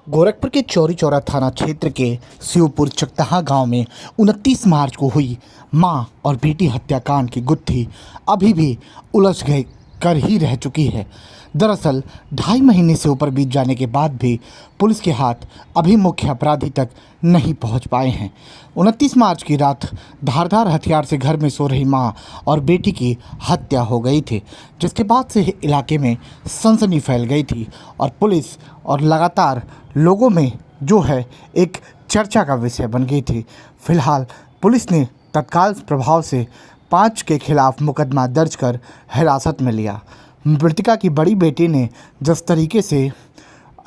गोरखपुर के चौरी चौरा थाना क्षेत्र के शिवपुर चकताहा गांव में 29 मार्च को हुई मां और बेटी हत्याकांड की गुत्थी अभी भी उलझ गई कर ही रह चुकी है। दरअसल 2.5 महीने से ऊपर बीत जाने के बाद भी पुलिस के हाथ अभी मुख्य अपराधी तक नहीं पहुंच पाए हैं। 29 मार्च की रात धारदार हथियार से घर में सो रही मां और बेटी की हत्या हो गई थी, जिसके बाद से इलाके में सनसनी फैल गई थी और पुलिस और लगातार लोगों में जो है एक चर्चा का विषय बन गई थी। फिलहाल पुलिस ने तत्काल प्रभाव से 5 के खिलाफ मुकदमा दर्ज कर हिरासत में लिया। मृतका की बड़ी बेटी ने जिस तरीके से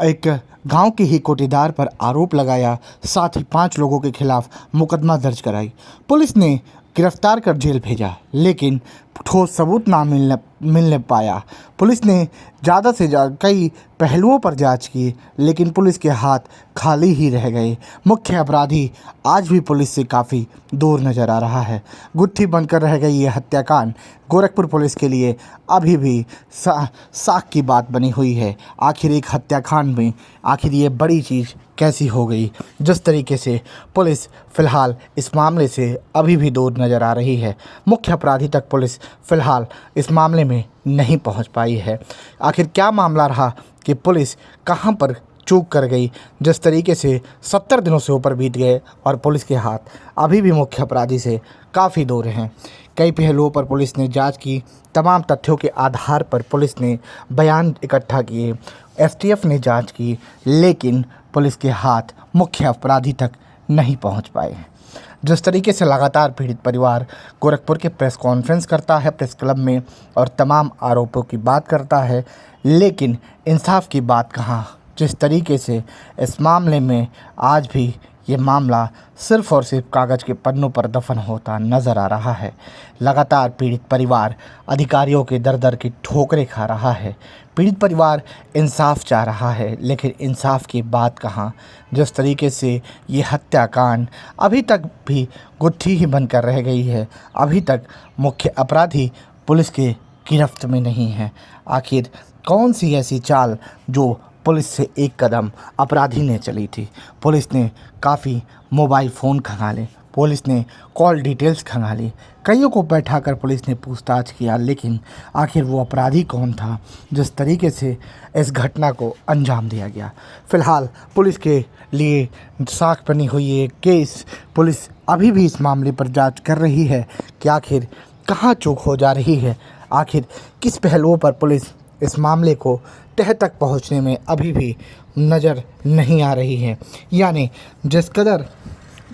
एक गांव के ही कोटेदार पर आरोप लगाया, साथ ही 5 लोगों के खिलाफ मुकदमा दर्ज कराई। पुलिस ने गिरफ्तार कर जेल भेजा, लेकिन ठोस सबूत ना मिलने पाया। पुलिस ने ज़्यादा से ज़्यादा कई पहलुओं पर जांच की, लेकिन पुलिस के हाथ खाली ही रह गए। मुख्य अपराधी आज भी पुलिस से काफ़ी दूर नज़र आ रहा है। गुत्थी बनकर रह गई ये हत्याकांड गोरखपुर पुलिस के लिए अभी भी साख की बात बनी हुई है। आखिर एक हत्याकांड में आखिर ये बड़ी चीज़ कैसी हो गई, जिस तरीके से पुलिस फ़िलहाल इस मामले से अभी भी दूर नज़र आ रही है। मुख्य अपराधी तक पुलिस फ़िलहाल इस मामले में नहीं पहुंच पाई है। आखिर क्या मामला रहा कि पुलिस कहां पर चूक कर गई, जिस तरीके से 70 दिनों से ऊपर बीत गए और पुलिस के हाथ अभी भी मुख्य अपराधी से काफ़ी दूर हैं। कई पहलुओं पर पुलिस ने जांच की। तमाम तथ्यों के आधार पर पुलिस ने बयान इकट्ठा किए, एसटीएफ ने जांच की, लेकिन पुलिस के हाथ मुख्य अपराधी तक नहीं पहुंच पाए हैं। जिस तरीके से लगातार पीड़ित परिवार गोरखपुर के प्रेस कॉन्फ्रेंस करता है प्रेस क्लब में और तमाम आरोपों की बात करता है, लेकिन इंसाफ की बात कहाँ। जिस तरीके से इस मामले में आज भी ये मामला सिर्फ़ और सिर्फ कागज़ के पन्नों पर दफन होता नज़र आ रहा है। लगातार पीड़ित परिवार अधिकारियों के दर की ठोकरें खा रहा है। पीड़ित परिवार इंसाफ चाह रहा है, लेकिन इंसाफ की बात कहाँ। जिस तरीके से ये हत्याकांड अभी तक भी गुत्थी ही बनकर रह गई है, अभी तक मुख्य अपराधी पुलिस के गिरफ्त में नहीं है। आखिर कौन सी ऐसी चाल जो पुलिस से एक कदम अपराधी ने चली थी। पुलिस ने काफ़ी मोबाइल फ़ोन खंगाले, पुलिस ने कॉल डिटेल्स खंगाली, कईयों को बैठाकर पुलिस ने पूछताछ किया, लेकिन आखिर वो अपराधी कौन था जिस तरीके से इस घटना को अंजाम दिया गया। फ़िलहाल पुलिस के लिए साख बनी हुई ये केस पुलिस अभी भी इस मामले पर जांच कर रही है कि आखिर कहाँ चूक हो जा रही है, आखिर किस पहलुओं पर पुलिस इस मामले को तह तक पहुंचने में अभी भी नज़र नहीं आ रही है। यानी जिस कदर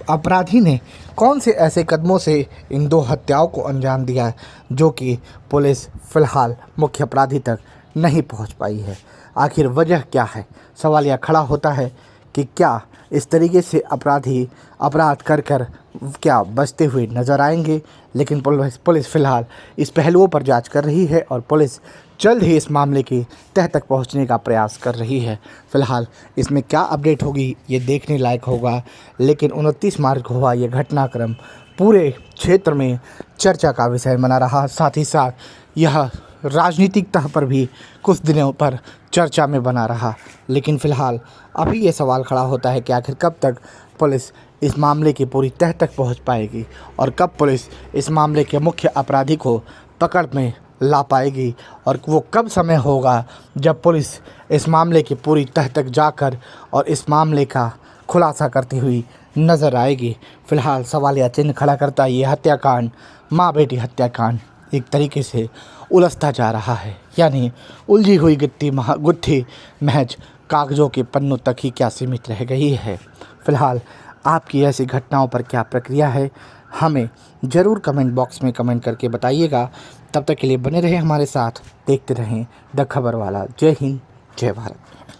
अपराधी ने कौन से ऐसे कदमों से इन 2 हत्याओं को अंजाम दिया, जो कि पुलिस फ़िलहाल मुख्य अपराधी तक नहीं पहुंच पाई है। आखिर वजह क्या है? सवाल यह खड़ा होता है कि क्या इस तरीके से अपराधी अपराध कर क्या बचते हुए नज़र आएंगे। लेकिन पुलिस फ़िलहाल इस पहलुओं पर जांच कर रही है और पुलिस जल्द ही इस मामले की तह तक पहुंचने का प्रयास कर रही है। फ़िलहाल इसमें क्या अपडेट होगी ये देखने लायक होगा, लेकिन 29 मार्च को हुआ ये घटनाक्रम पूरे क्षेत्र में चर्चा का विषय बना रहा। साथ ही साथ यह राजनीतिक तह पर भी कुछ दिनों पर चर्चा में बना रहा। लेकिन फ़िलहाल अभी ये सवाल खड़ा होता है कि आखिर कब तक पुलिस इस मामले की पूरी तह तक पहुंच पाएगी और कब पुलिस इस मामले के मुख्य अपराधी को पकड़ में ला पाएगी, और वो कब समय होगा जब पुलिस इस मामले की पूरी तह तक जाकर और इस मामले का खुलासा करती हुई नज़र आएगी। फ़िलहाल सवाल या चिन्ह खड़ा करता ये हत्याकांड, माँ बेटी हत्याकांड एक तरीके से उलझता जा रहा है। यानी उलझी हुई गुत्थी महज कागज़ों के पन्नों तक ही क्या सीमित रह गई है। फ़िलहाल आपकी ऐसी घटनाओं पर क्या प्रक्रिया है, हमें ज़रूर कमेंट बॉक्स में कमेंट करके बताइएगा। तब तक के लिए बने रहें हमारे साथ, देखते रहें द खबर वाला। जय हिंद, जय भारत।